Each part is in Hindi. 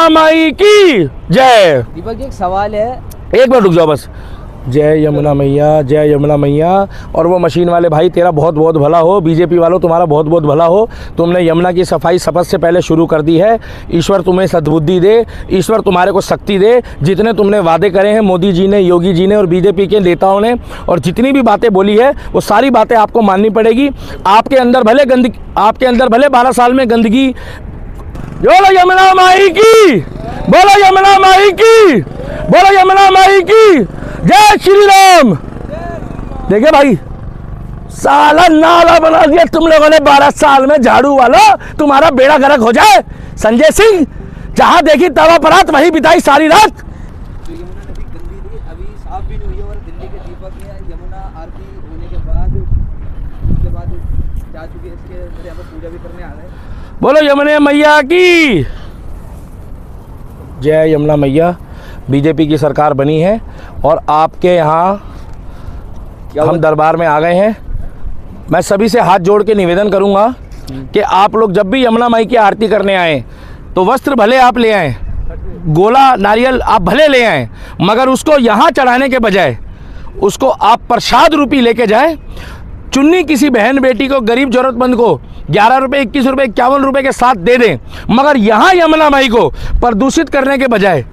यमुना माई की जय। दीपक जी एक सवाल है, एक मिनट रुक जाओ बस। जय यमुना मैया, जय यमुना मैया। और वो मशीन वाले भाई तेरा बहुत बहुत भला हो, बीजेपी वालों तुम्हारा बहुत बहुत भला हो। तुमने यमुना की सफाई शपथ से पहले शुरू कर दी है। ईश्वर तुम्हें सद्बुद्धि दे, ईश्वर तुम्हारे को शक्ति दे। जितने तुमने वादे करे हैं मोदी जी ने, योगी जी ने और बीजेपी के नेताओं ने, और जितनी भी बातें बोली है वो सारी बातें आपको माननी पड़ेगी। आपके अंदर भले 12 साल में गंदगी। बोलो यमुना माई की, बोलो यमुना माई की, बोलो यमुना माई की जय श्री राम। देखिए भाई, साला नाला बना दिया तुम लोगों ने 12 साल में। झाड़ू वाला तुम्हारा बेड़ा गर्क हो जाए। संजय सिंह जहां देखी तवा परात वहीं बिताई सारी रात। तो यमुना नदी गंदी थी, अभी साफ भी नहीं हुई है। और दिल्ली के दीपक ने यमुना आरती होने के बाद उसके बाद जा चुके, इसके यहाँ पर पूजा भी करने आ रहे हैं। बोलो यमुना मैया की जय। यमुना मैया, बीजेपी की सरकार बनी है और आपके यहाँ हम दरबार में आ गए हैं। मैं सभी से हाथ जोड़ के निवेदन करूंगा कि आप लोग जब भी यमुना माई की आरती करने आए तो वस्त्र भले आप ले आएँ, गोला नारियल आप भले ले आएँ, मगर उसको यहाँ चढ़ाने के बजाय उसको आप प्रसाद रूपी लेके जाएं। चुन्नी किसी बहन बेटी को, गरीब जरूरतमंद को 11 रुपये, 21 रुपये, 51 रुपये के साथ दे दें, मगर यहाँ यमुना माई को प्रदूषित करने के बजाय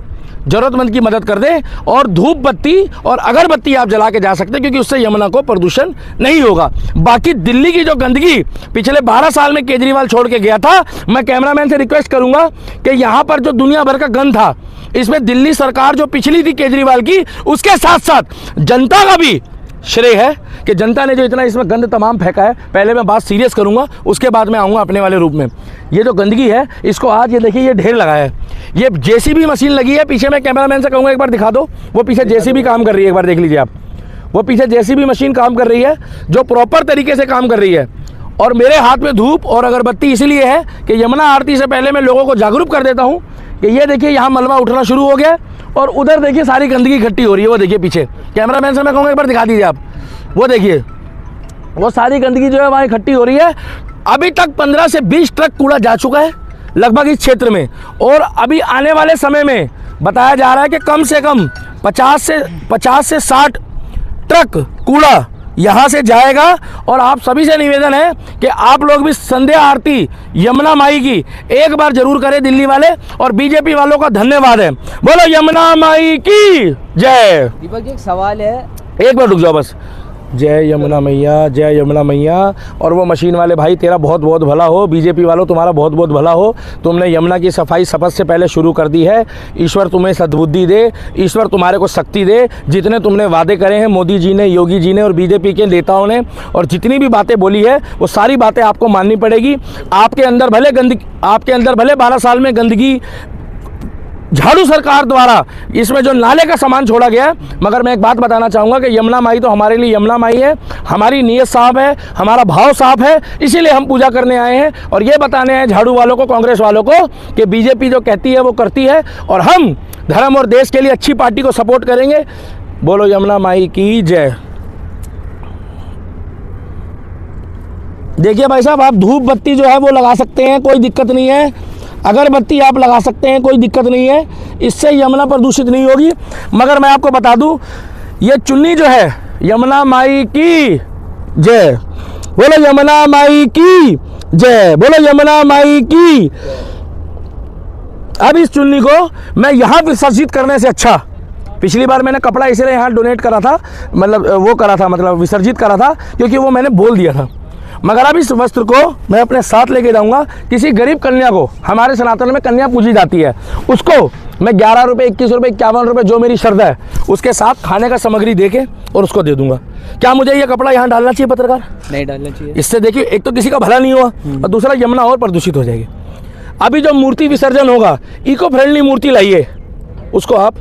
जरूरतमंद की मदद कर दें। और धूप बत्ती और अगरबत्ती आप जला के जा सकते हैं, क्योंकि उससे यमुना को प्रदूषण नहीं होगा। बाकी दिल्ली की जो गंदगी पिछले 12 साल में केजरीवाल छोड़ के गया था, मैं कैमरामैन से रिक्वेस्ट करूंगा कि यहाँ पर जो दुनिया भर का गंद था, इसमें दिल्ली सरकार जो पिछली थी केजरीवाल की, उसके साथ साथ जनता का भी श्रेय है कि जनता ने जो इतना इसमें गंद तमाम फेंका है। पहले मैं बात सीरियस करूंगा, उसके बाद मैं आऊँगा अपने वाले रूप में। ये जो गंदगी है इसको आज ये देखिए, ये ढेर लगा है। ये जेसीबी मशीन लगी है पीछे। मैं कैमरामैन से कहूँगा एक बार दिखा दो, वो पीछे जेसीबी काम कर रही है, एक बार देख लीजिए आप। वो पीछे जेसीबी मशीन काम कर रही है जो प्रॉपर तरीके से काम कर रही है। और मेरे हाथ में धूप और अगरबत्ती इसलिए है कि यमुना आरती से पहले मैं लोगों को जागरूक कर देता हूँ कि ये देखिए यहाँ मलबा उठना शुरू हो गया और उधर देखिए सारी गंदगी इकट्ठी हो रही है। वो देखिए पीछे, कैमरामैन से मैं कहूँगा एक बार दिखा दीजिए आप। वो देखिए, वो सारी गंदगी जो है वहाँ इकट्ठी हो रही है। अभी तक 15 से 20 ट्रक कूड़ा जा चुका है लगभग इस क्षेत्र में, और अभी आने वाले समय में बताया जा रहा है कि कम से कम 50 से 60 ट्रक कूड़ा यहाँ से जाएगा। और आप सभी से निवेदन है कि आप लोग भी संध्या आरती यमुना माई की एक बार जरूर करें दिल्ली वाले, और बीजेपी वालों का धन्यवाद है। बोलो यमुना माई की जय। दीपक जी एक सवाल है, एक मिनट रुक जाओ बस। जय यमुना मैया, जय यमुना मैया। और वो मशीन वाले भाई तेरा बहुत बहुत भला हो, बीजेपी वालों तुम्हारा बहुत बहुत भला हो। तुमने यमुना की सफाई शपथ से पहले शुरू कर दी है। ईश्वर तुम्हें सद्बुद्धि दे, ईश्वर तुम्हारे को शक्ति दे। जितने तुमने वादे करे हैं मोदी जी ने, योगी जी ने और बीजेपी के नेताओं ने, और जितनी भी बातें बोली है वो सारी बातें आपको माननी पड़ेगी। आपके अंदर भले 12 साल में गंदगी झाड़ू सरकार द्वारा इसमें जो नाले का सामान छोड़ा गया, मगर मैं एक बात बताना चाहूँगा कि यमुना माई तो हमारे लिए यमुना माई है। हमारी नीयत साफ है, हमारा भाव साफ है, इसीलिए हम पूजा करने आए हैं और ये बताने हैं झाड़ू वालों को, कांग्रेस वालों को कि बीजेपी जो कहती है वो करती है, और हम धर्म और देश के लिए अच्छी पार्टी को सपोर्ट करेंगे। बोलो यमुना माई की जय। देखिए भाई साहब, आप धूप बत्ती जो है वो लगा सकते हैं, कोई दिक्कत नहीं है। अगरबत्ती आप लगा सकते हैं, कोई दिक्कत नहीं है, इससे यमुना प्रदूषित नहीं होगी। मगर मैं आपको बता दूं, ये चुन्नी जो है यमुना माई की जय। बोलो यमुना माई की जय, बोलो यमुना माई की। अब इस चुन्नी को मैं यहाँ विसर्जित करने से अच्छा, पिछली बार मैंने कपड़ा इसलिए यहाँ डोनेट करा था, मतलब विसर्जित करा था, क्योंकि वो मैंने बोल दिया था। मगर अब इस वस्त्र को मैं अपने साथ लेके जाऊंगा। किसी गरीब कन्या को, हमारे सनातन में कन्या पूजी जाती है, उसको मैं 11 रुपये, 21 रुपये, 51 रुपये जो मेरी श्रद्धा है उसके साथ खाने का सामग्री देके और उसको दे दूंगा। क्या मुझे ये कपड़ा यहाँ डालना चाहिए पत्रकार? नहीं डालना चाहिए। इससे देखिए, एक तो किसी का भला नहीं हुआ और दूसरा यमुना और प्रदूषित हो जाएगी। अभी जो मूर्ति विसर्जन होगा, इको फ्रेंडली मूर्ति लाइए, उसको आप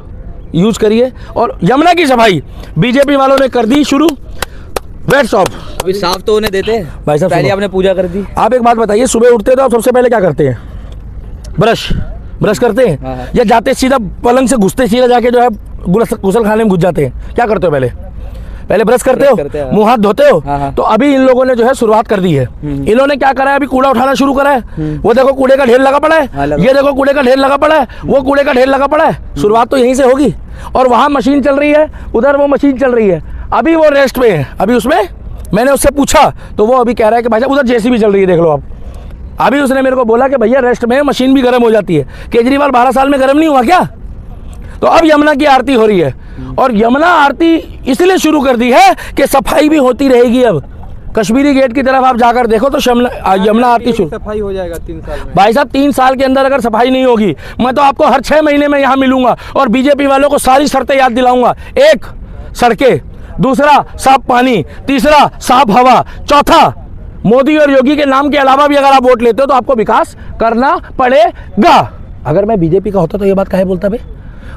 यूज करिए। और यमुना की सफाई बीजेपी वालों ने कर दी शुरू। वेट्स ऑफ अभी साफ तो होने देते हैं भाई साहब, पहले आपने पूजा कर दी। आप एक बात बताइए, सुबह उठते हो तो आप सबसे पहले क्या करते हैं? ब्रश करते हैं? हाँ। या जाते सीधा पलंग से घुसते सीधा जाके जो है गुसल खाने में घुस जाते हैं? क्या करते हो पहले? पहले ब्रश करते करते हो, हैं। मुंह हाथ धोते हो। हाँ, हाँ। तो अभी इन लोगों ने जो है शुरुआत कर दी है। इन्होंने क्या करा है, अभी कूड़ा उठाना शुरू करा है। वो देखो कूड़े का ढेर लगा पड़ा हाँ, है, लगा। ये देखो कूड़े का ढेर लगा पड़ा है, वो कूड़े का ढेर लगा पड़ा है। शुरुआत तो यहीं से होगी। और वहाँ मशीन चल रही है, उधर वो मशीन चल रही है। अभी वो रेस्ट में है। अभी उसमें मैंने उससे पूछा तो वो अभी कह रहा है कि भाई साहब उधर जेसीबी चल रही है, देख लो आप। अभी उसने मेरे को बोला कि भैया रेस्ट में है, मशीन भी गर्म हो जाती है। केजरीवाल 12 साल में गर्म नहीं हुआ क्या? तो अब यमुना की आरती हो रही है। और यमुना आरती इसलिए शुरू कर दी है कि सफाई भी होती रहेगी। अब कश्मीरी गेट की तरफ आप जाकर देखो तो यमुना आरती शुरू। सफाई हो जाएगा 3 साल में। भाई साहब 3 साल के अंदर अगर सफाई नहीं होगी, मैं तो आपको हर 6 महीने में यहाँ मिलूंगा और बीजेपी वालों को सारी शर्तें याद दिलाऊंगा। 1, सड़कें, दूसरा साफ पानी, तीसरा साफ हवा, चौथा मोदी और योगी के नाम के अलावा भी अगर आप वोट लेते हो तो आपको विकास करना पड़ेगा। अगर मैं बीजेपी का होता तो ये बात काहे बोलता भाई।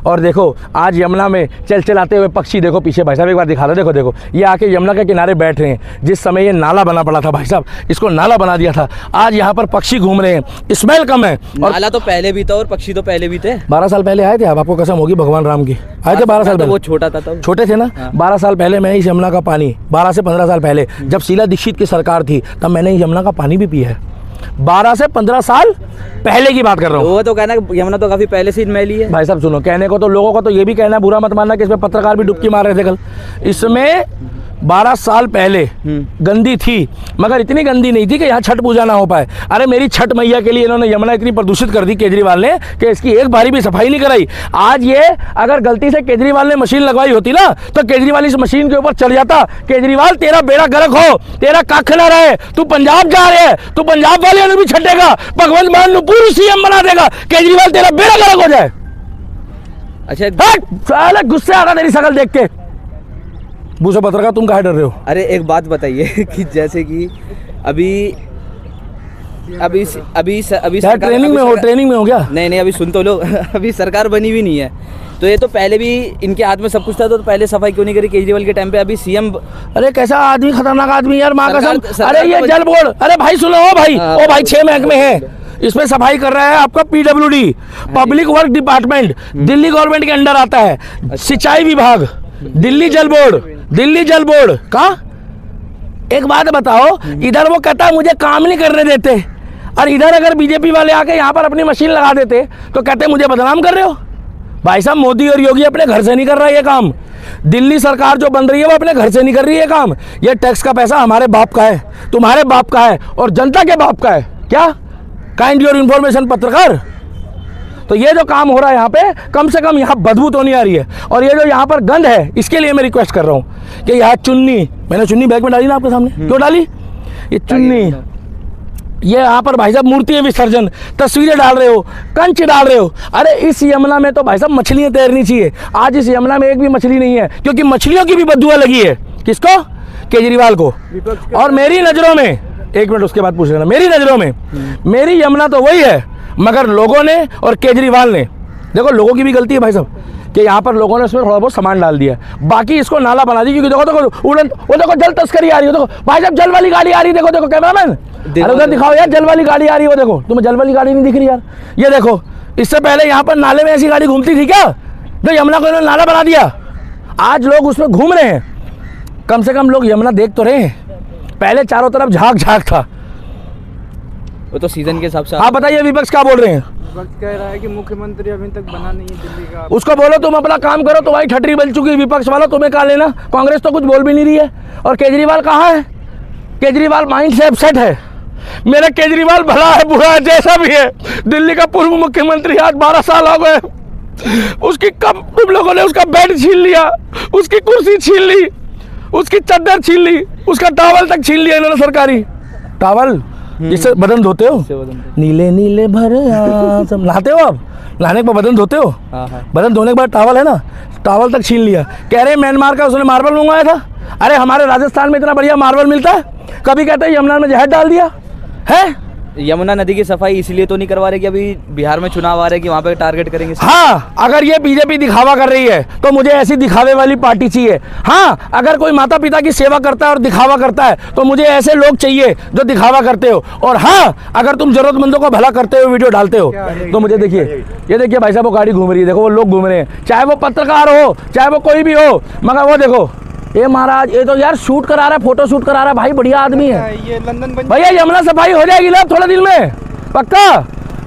और देखो आज यमुना में चलचलाते हुए पक्षी देखो पीछे, भाई साहब एक बार दिखा दो, देखो देखो ये आके यमुना के किनारे बैठ रहे हैं। जिस समय ये नाला बना पड़ा था भाई साहब, इसको नाला बना दिया था, आज यहाँ पर पक्षी घूम रहे हैं, स्मेल कम है। और नाला तो पहले भी था और पक्षी तो पहले भी थे। 12 साल पहले आए थे आप, आपको कसम होगी भगवान राम की, आए थे 12 साल तो पहले। वो छोटा था तब। छोटे थे ना। 12 साल पहले मैंने इस यमुना का पानी, 12 से 15 साल पहले जब शीला दीक्षित की सरकार थी तब मैंने इस यमुना का पानी भी पिया है। 12 से 15 साल पहले की बात कर रहा हूँ। वो तो कहना यमुना तो काफी पहले से मैली है। भाई साहब सुनो, कहने को तो लोगों को तो ये भी कहना है, बुरा मत मानना कि इसमें पत्रकार भी डुबकी मार रहे थे कल। इसमें 12 साल पहले गंदी थी, मगर इतनी गंदी नहीं थी कि यहाँ छठ पूजा ना हो पाए। अरे मेरी छठ मैया के लिए इन्होंने यमुना इतनी प्रदूषित कर दी केजरीवाल ने कि इसकी एक बारी भी सफाई नहीं कराई। आज ये अगर गलती से केजरीवाल ने मशीन लगवाई होती ना तो केजरीवाल इस मशीन के ऊपर चढ़ जाता। केजरीवाल तेरा बेड़ा गर्क हो, तेरा कख ना रहे, तू पंजाब जा रहे है, तू पंजाब वाले भी छटेगा, भगवंत मान नु पूरी सीएम बना देगा, केजरीवाल तेरा बेड़ा गर्क हो जाए। अच्छा साला गुस्से आ रहा तेरी शकल देख के। भूषण पत्रकार तुम काहे डर रहे हो? अरे एक बात बताइए कि जैसे कि अभी अभी अभी अभी क्या ट्रेनिंग में हो? ट्रेनिंग में हो क्या? नहीं अभी सुन तो लो। अभी सरकार बनी भी नहीं है तो ये तो पहले भी इनके हाथ में सब कुछ था, तो पहले सफाई क्यों नहीं करी केजरीवाल के टाइम पे? अभी सीएम। अरे कैसा आदमी, खतरनाक आदमी यार, माँ कसम। सरकार अरे ये तो जल बोर्ड, अरे भाई सुनो, ओ भाई, हाँ, ओ भाई 6 महकमे है, इसमें सफाई कर रहा है आपका PWD, public work department, Delhi government के अंडर आता है। सिंचाई विभाग, दिल्ली जल बोर्ड, दिल्ली जल बोर्ड का। एक बात बताओ, इधर वो कहता मुझे काम नहीं करने देते, और इधर अगर बीजेपी वाले आके यहाँ पर अपनी मशीन लगा देते तो कहते मुझे बदनाम कर रहे हो। भाई साहब मोदी और योगी अपने घर से नहीं कर रहा है ये काम। दिल्ली सरकार जो बन रही है वो अपने घर से नहीं कर रही है काम। ये टैक्स का पैसा हमारे बाप का है, तुम्हारे बाप का है और जनता के बाप का है। क्या काइंड योर इन्फॉर्मेशन पत्रकार। तो ये जो काम हो रहा है यहाँ पे, कम से कम यहाँ बदबू तो नहीं आ रही है। और ये जो यहाँ पर गंध है, इसके लिए मैं रिक्वेस्ट कर रहा हूँ कि यहाँ चुन्नी, मैंने चुन्नी बैग में डाली ना आपके सामने, क्यों डाली? ये चुन्नी, ये यहाँ पर भाई साहब मूर्ति विसर्जन, तस्वीरें डाल रहे हो, कंच डाल रहे हो। अरे इस यमुना में तो भाई साहब मछलियाँ तैरनी चाहिए। आज इस यमुना में एक भी मछली नहीं है, क्योंकि मछलियों की भी बददुआ लगी है। किसको? केजरीवाल को। और मेरी नज़रों में, एक मिनट उसके बाद पूछ लेना, मेरी नज़रों में मेरी यमुना तो वही है, मगर लोगों ने और केजरीवाल ने, देखो लोगों की भी गलती है भाई साहब कि यहाँ पर लोगों ने इसमें थोड़ा बहुत सामान डाल दिया, बाकी इसको नाला बना दी। क्योंकि देखो उड़न, वो देखो जल तस्करी आ रही है, देखो भाई साहब जल वाली गाड़ी आ रही है, देखो देखो कैमरामैन, अरे उधर दिखाओ यार, जल वाली गाड़ी आ रही है, वो देखो। तुम्हें जल वाली गाड़ी नहीं दिख रही यार? ये देखो, इससे पहले यहाँ पर नाले में ऐसी गाड़ी घूमती थी क्या? तो यमुना को इन्होंने नाला बना दिया, आज लोग उसमें घूम रहे हैं। कम से कम लोग यमुना देख तो रहे हैं, पहले चारों तरफ झाग झाग था। वो तो सीजन के हिसाब से। आप बताइए विपक्ष क्या बोल रहे हैं? विपक्ष कह रहा है कि मुख्यमंत्री अभी तक बना नहीं है दिल्ली का। उसको बोलो तुम अपना काम करो, तुम्हारी ठटरी बन चुकी है विपक्ष वालों, तुम्हें कहा लेना। कांग्रेस तो कुछ बोल भी नहीं रही है। और केजरीवाल कहाँ है? केजरीवाल माइंड से अपसेट है। मेरा केजरीवाल भला है बुरा है जैसा भी है, दिल्ली का पूर्व मुख्यमंत्री, आज 12 साल हो गए, उसकी कब तुम लोगों ने उसका बेड छीन लिया, उसकी कुर्सी छीन ली, उसकी चादर छीन ली, उसका टॉवल तक छीन लिया इन्होंने, सरकारी टॉवल जिससे बदन धोते हो, नीले नीले भरे सब नहाते हो आप, नहाने के बाद बदन धोते हो, बदन धोने के बाद टॉवल है ना, टॉवल तक छीन लिया। कह रहे म्यांमार का उसने मार्बल मंगवाया था। अरे हमारे राजस्थान में इतना बढ़िया मार्बल मिलता है, कभी कहते हैं यमुना में जहर डाल दिया है। यमुना नदी की सफाई इसलिए तो नहीं करवा रहे कि अभी बिहार में चुनाव आ रहे हैं कि वहाँ पे टारगेट करेंगे। हाँ, अगर ये बीजेपी दिखावा कर रही है तो मुझे ऐसी दिखावे वाली पार्टी चाहिए। हाँ, अगर कोई माता पिता की सेवा करता है और दिखावा करता है तो मुझे ऐसे लोग चाहिए जो दिखावा करते हो। और हाँ, अगर तुम जरूरतमंदों को भला करते हो, वीडियो डालते हो, तो मुझे देखिए, ये देखिए भाई साहब वो गाड़ी घूम रही है, देखो वो लोग घूम रहे हैं, चाहे वो पत्रकार हो चाहे वो कोई भी हो, मगर वो देखो ये महाराज, ये तो यार शूट करा रहा है, फोटो शूट करा रहा है भाई, बढ़िया आदमी है ये लंदन बन भैया। यमुना सफाई हो जाएगी ना थोड़े दिन में, पक्का।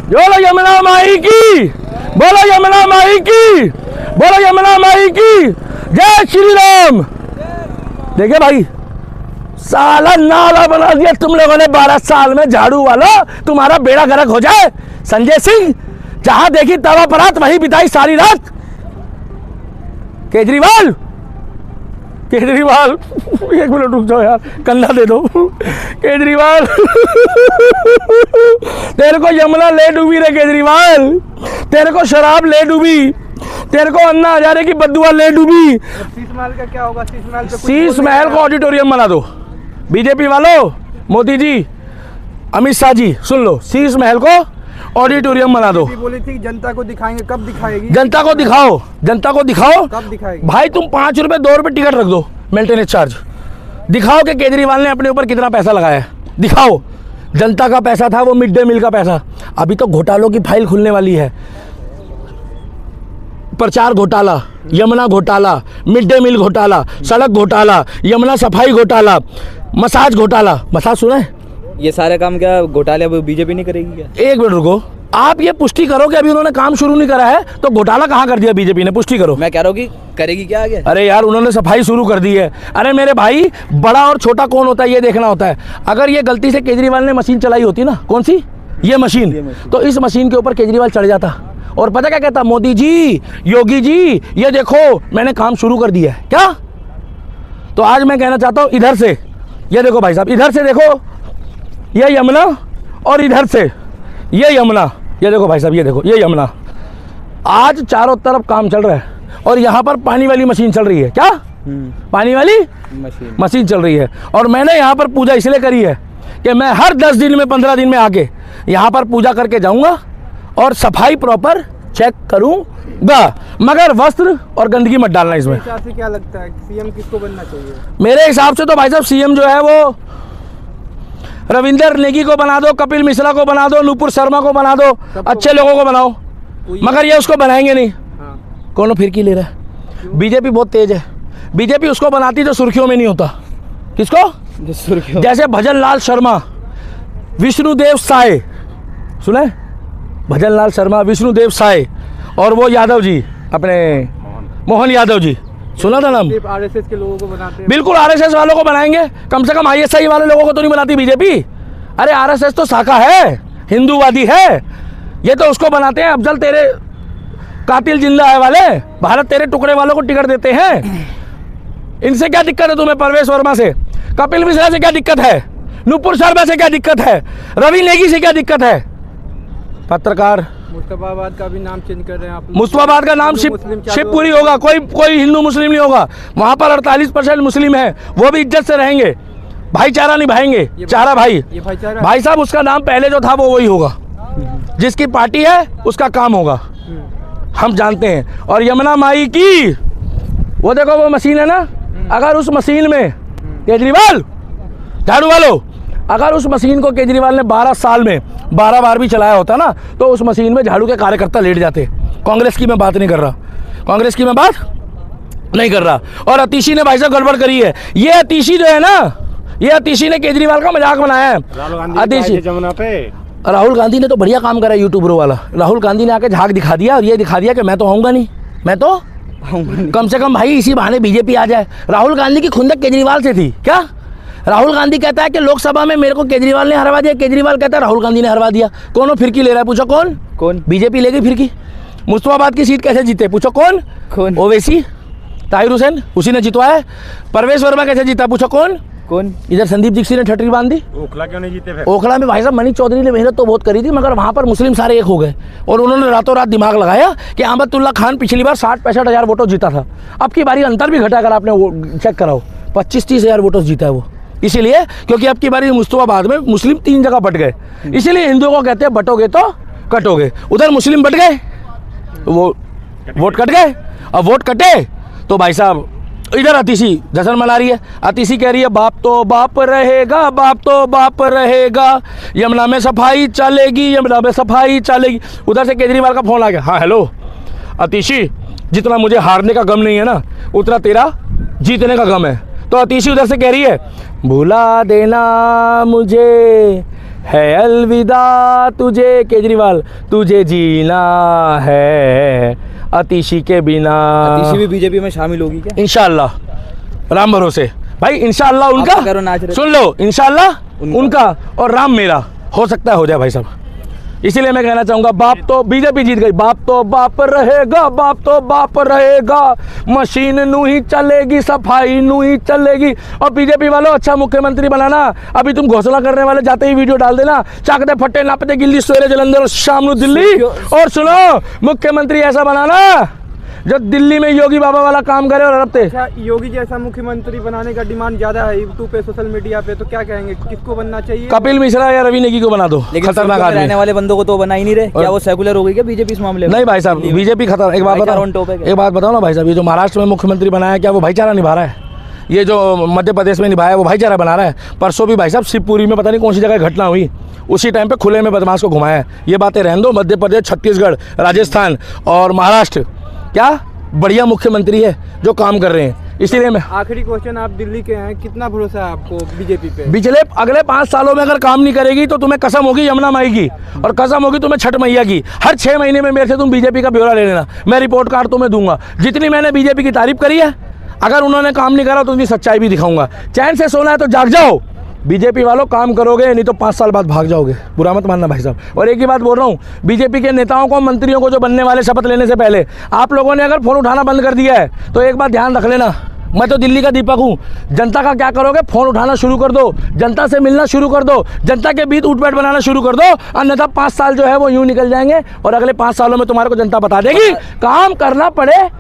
बोलो यमुना माई की, बोलो यमुना माई की, बोलो यमुना माई की, जय श्री राम। देखिए भाई, साला नाला बना दिया तुम लोगों ने 12 साल में, झाड़ू वालों, तुम्हारा बेड़ा गर्क हो जाए। संजय सिंह, जहां देखी तवा परात वहीं बिताई सारी रात। केजरीवाल, केजरीवाल एक मिनट रुक जाओ यार, कंधा दे दो। केजरीवाल तेरे को यमुना ले डूबी रे केजरीवाल, तेरे को शराब ले डूबी, तेरे को अन्ना हजारे की बदुआ ले डूबी। शीश महल का क्या होगा? शीश महल पे कुछ शीश बोल महल रहे को ऑडिटोरियम बना दो। बीजेपी वालों, मोदी जी, अमित शाह जी, सुन लो, शीश महल को ऑडिटोरियम बना दो। हैं? बोली थी जनता को दिखाएंगे, कब दिखाएगी? जनता को दिखाओ, जनता को दिखाओ। कब दिखाएगी? भाई तुम 5 रुपए 2 रुपए टिकट रख दो मेंटेनेंस चार्ज, दिखाओ कि केजरीवाल ने अपने ऊपर कितना पैसा लगाया है, दिखाओ। जनता का पैसा था वो, मिड डे मील का पैसा। अभी तो घोटालों की फाइल खुलने वाली है, प्रचार घोटाला, यमुना घोटाला, मिड डे मील घोटाला, सड़क घोटाला, यमुना सफाई घोटाला, मसाज घोटाला। मसाज सुना है? ये सारे काम क्या घोटाले अब बीजेपी नहीं करेगी क्या? एक मिनट रुको, आप ये पुष्टि करो कि अभी उन्होंने काम शुरू नहीं करा है तो घोटाला कहाँ कर दिया बीजेपी ने, पुष्टि करो। मैं कह रहा हूँ कि करेगी क्या आगे? अरे यार, उन्होंने सफाई शुरू कर दी है। अरे मेरे भाई, बड़ा और छोटा कौन होता है ये देखना होता है। अगर ये गलती से केजरीवाल ने मशीन चलाई होती ना, कौन सी, ये मशीन, तो इस मशीन के ऊपर केजरीवाल चढ़ जाता और पता क्या कहता, मोदी जी, योगी जी, ये देखो मैंने काम शुरू कर दिया है। क्या? तो आज मैं कहना चाहता हूँ, इधर से ये देखो भाई साहब, इधर से देखो ये यमुना, और इधर से ये यमुना, ये देखो भाई साहब, ये देखो ये यमुना। आज चारों तरफ काम चल रहा है और यहाँ पर पानी वाली मशीन चल रही है। क्या? पानी वाली मशीन चल रही है। और मैंने यहाँ पर पूजा इसलिए करी है कि मैं हर 10 दिन में 15 दिन में आके यहाँ पर पूजा करके जाऊँगा और सफाई प्रॉपर चेक करूँगा, मगर वस्त्र और गंदगी मत डालना इसमें। हिसाब से क्या लगता है सीएम किसको बनना चाहिए? मेरे हिसाब से तो भाई साहब सीएम जो है वो रविंदर नेगी को बना दो, कपिल मिश्रा को बना दो, नुपुर शर्मा को बना दो, अच्छे लोगों को बनाओ, मगर ये उसको बनाएंगे नहीं। हाँ। कौन फिरकी ले रहा है? बीजेपी बहुत तेज है। बीजेपी उसको बनाती जो सुर्खियों में नहीं होता। किसको? सुर्खियों। जैसे भजन लाल शर्मा, विष्णुदेव साय, सुने? भजन लाल शर्मा, विष्णुदेव साय, और वो यादव जी, अपने मोहन यादव जी, सुना था नाम? सिर्फ आरएसएस के लोगों को बनाते हैं। बिल्कुल आरएसएस वालों को बनाएंगे, कम से कम आईएसआई वाले लोगों को तो नहीं बनाती बीजेपी। अरे आरएसएस तो शाखा है, हिंदूवादी है, ये तो उसको बनाते हैं। अफजल तेरे कातिल जिंदा है वाले, भारत तेरे टुकड़े वालों को टिकट देते हैं। इनसे क्या दिक्कत है तुम्हें? परवेश वर्मा से, कपिल मिश्रा से क्या दिक्कत है? नुपुर शर्मा से क्या दिक्कत है? रवि नेगी से क्या दिक्कत है? पत्रकार मुस्तफाबाद का भी नाम चेंज कर रहे हैं आप। मुस्तफाबाद का नाम शिवपुरी होगा, कोई हिंदू मुस्लिम नहीं होगा। वहां पर 48% मुस्लिम है, वो भी इज्जत से रहेंगे, भाईचारा निभाएंगे, चारा भाई। ये भाईचारा भाई साहब, उसका नाम पहले जो था वो वही होगा, जिसकी पार्टी है उसका काम होगा, हम जानते हैं। और यमुना माई की वो देखो, वो मशीन है ना, अगर उस मशीन में केजरीवाल, झाड़ू वालों, अगर उस मशीन को केजरीवाल ने 12 साल में 12 बार भी चलाया होता ना, तो उस मशीन में झाड़ू के कार्यकर्ता लेट जाते। कांग्रेस की मैं बात नहीं कर रहा, कांग्रेस की मैं बात नहीं कर रहा। और अतीशी ने भाई साहब गड़बड़ करी है। ये अतीशी जो है ना, ये अतीशी ने केजरीवाल का मजाक बनाया है। अतीशी, जमुना पे राहुल गांधी ने तो बढ़िया काम करा, यूट्यूबर वाला। राहुल गांधी ने आके झाग दिखा दिया और ये दिखा दिया कि मैं तो आऊँगा नहीं, मैं तो कम से कम भाई इसी बहाने बीजेपी आ जाए। राहुल गांधी की खुंदक केजरीवाल से थी। क्या? राहुल गांधी कहता है कि लोकसभा में मेरे को केजरीवाल ने हरवा दिया, केजरीवाल कहता है राहुल गांधी ने हरवा दिया। कौन फिरकी ले रहा है? पूछो कौन? बीजेपी ले गई फिरकी। मुस्तफाबाद की सीट कैसे जीते? पूछो कौन? ओवैसी, ताहिर हुसैन, उसी ने जितवाया है। परवेश वर्मा कैसे जीता? पूछो कौन? इधर संदीप दीक्षित ने ठटरी बांध दी। ओखला क्यों नहीं जीते फिर? ओखला में भाई साहब मनीष चौधरी ने मेहनत तो बहुत करी थी, मगर वहाँ पर मुस्लिम सारे एक हो गए और उन्होंने रातों रात दिमाग लगाया कि अहमदुल्ला खान पिछली बार 60-65 हज़ार वोटों जीता था, अब की बारी अंतर भी घटा, अगर आपने वो चेक कराओ 25-30 हज़ार वोटों जीता है वो। इसीलिए क्योंकि अब की बारी मुस्तफाबाद में मुस्लिम 3 जगह बट गए, इसीलिए हिंदुओं को कहते हैं बटोगे तो कटोगे। उधर मुस्लिम बट गए, वो वोट कट गए, अब वोट कटे तो भाई साहब इधर अतीशी जश्न मना रही है। अतीशी कह रही है बाप तो बाप रहेगा, बाप तो बाप रहेगा, यमुना में सफाई चलेगी, यमुना में सफाई चलेगी। उधर से केजरीवाल का फोन आ गया। हाँ हेलो अतीशी, जितना मुझे हारने का गम नहीं है ना, उतना तेरा जीतने का गम है। तो अतीशी उधर से कह रही है भुला देना मुझे है अलविदा तुझे केजरीवाल, तुझे जीना है अतीशी के बिना। अतीशी भी बीजेपी में शामिल होगी क्या? इंशाअल्लाह, राम भरोसे भाई, इंशाअल्लाह आप उनका, तो कह रहे हो नाच रहे। सुन लो, इंशाअल्लाह उनका और राम मेरा, हो सकता है हो जाए भाई साहब। इसीलिए मैं कहना चाहूँगा बाप तो बीजेपी जीत गई, बाप तो बाप रहेगा, बाप तो बाप रहेगा, मशीन नू ही चलेगी, सफाई नू ही चलेगी। और बीजेपी वालों अच्छा मुख्यमंत्री बनाना, अभी तुम घोषणा करने वाले जाते ही वीडियो डाल देना, चाकते फट्टे नापते गिल्ली सवेरे जलंधर और शाम नू दिल्ली। और सुनो, मुख्यमंत्री ऐसा बनाना जो दिल्ली में योगी बाबा वाला काम करे और अरबते। अच्छा, योगी जैसा मुख्यमंत्री बनाने का डिमांड ज्यादा है यूट्यूब पे, सोशल मीडिया पे, तो क्या कहेंगे, किसको बनना चाहिए? कपिल मिश्रा या रवि नेगी को बना दो, लेकिन खतरनाक आदमी। रहने वाले बंदों को तो बना ही नहीं रहे। क्या वो सेकुलर हो गई क्या बीजेपी इस मामले में? नहीं भाई साहब, बीजेपी खतर। एक बात बताओ, on top है क्या? एक बात बताओ ना भाई साहब, ये जो महाराष्ट्र में मुख्यमंत्री बनाया क्या वो भाईचारा निभा रहा है? ये जो मध्य प्रदेश में निभाया वो भाईचारा बना रहा है? परसों भी भाई साहब शिवपुरी में पता नहीं कौन सी जगह घटना हुई, उसी टाइम पे खुले में बदमाश को घुमाया है। ये बातें रहने दो, मध्य प्रदेश, छत्तीसगढ़, राजस्थान और महाराष्ट्र क्या बढ़िया मुख्यमंत्री है जो काम कर रहे हैं। इसीलिए मैं आखिरी क्वेश्चन, आप दिल्ली के हैं, कितना भरोसा है आपको बीजेपी पे? अगले 5 सालों में अगर काम नहीं करेगी तो तुम्हें कसम होगी यमुना माई की और कसम होगी तुम्हें छठ मैया की। हर 6 महीने में मेरे से तुम बीजेपी का ब्यौरा ले लेना, मैं रिपोर्ट कार्ड तुम्हें दूंगा। जितनी मैंने बीजेपी की तारीफ करी है, अगर उन्होंने काम नहीं करा तो उनकी सच्चाई भी दिखाऊंगा। चैन से सोना है तो जाग जाओ, बीजेपी वालों काम करोगे, नहीं तो 5 साल बाद भाग जाओगे। बुरा मत मानना भाई साहब। और एक ही बात बोल रहा हूँ, बीजेपी के नेताओं को, मंत्रियों को जो बनने वाले शपथ लेने से पहले आप लोगों ने अगर फ़ोन उठाना बंद कर दिया है तो एक बात ध्यान रख लेना, मैं तो दिल्ली का दीपक हूँ। जनता का क्या करोगे? फ़ोन उठाना शुरू कर दो, जनता से मिलना शुरू कर दो, जनता के बीच उठ बैठ बनाना शुरू कर दो, अन्यथा 5 साल जो है वो यूँ निकल जाएंगे और अगले 5 सालों में तुम्हारे को जनता बता देगी काम करना पड़ेगा।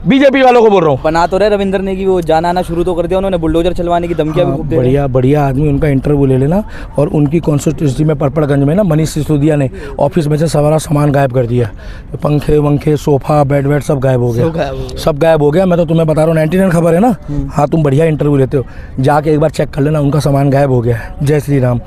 बीजेपी वालों को बोल रहा हूँ। बना तो रहे रविंद्र ने कि वो जाना आना शुरू तो कर दिया उन्होंने, बुलडोजर चलवाने की धमकियां भी खूब दे रहे हैं। बढ़िया बढ़िया आदमी, उनका इंटरव्यू ले लेना। और उनकी कॉन्स्टिट्यूंसी में परपड़गंज में ना मनीष सिसोदिया ने ऑफिस में से सारा सामान गायब कर दिया, पंखे वंखे सोफा बेड वेड सब गायब हो गया, सब गायब हो गया। मैं तो तुम्हें बता रहा हूँ, 99 खबर है ना। हाँ, तुम बढ़िया इंटरव्यू लेते हो, जाके एक बार चेक कर लेना, उनका सामान गायब हो गया है। जय श्री राम।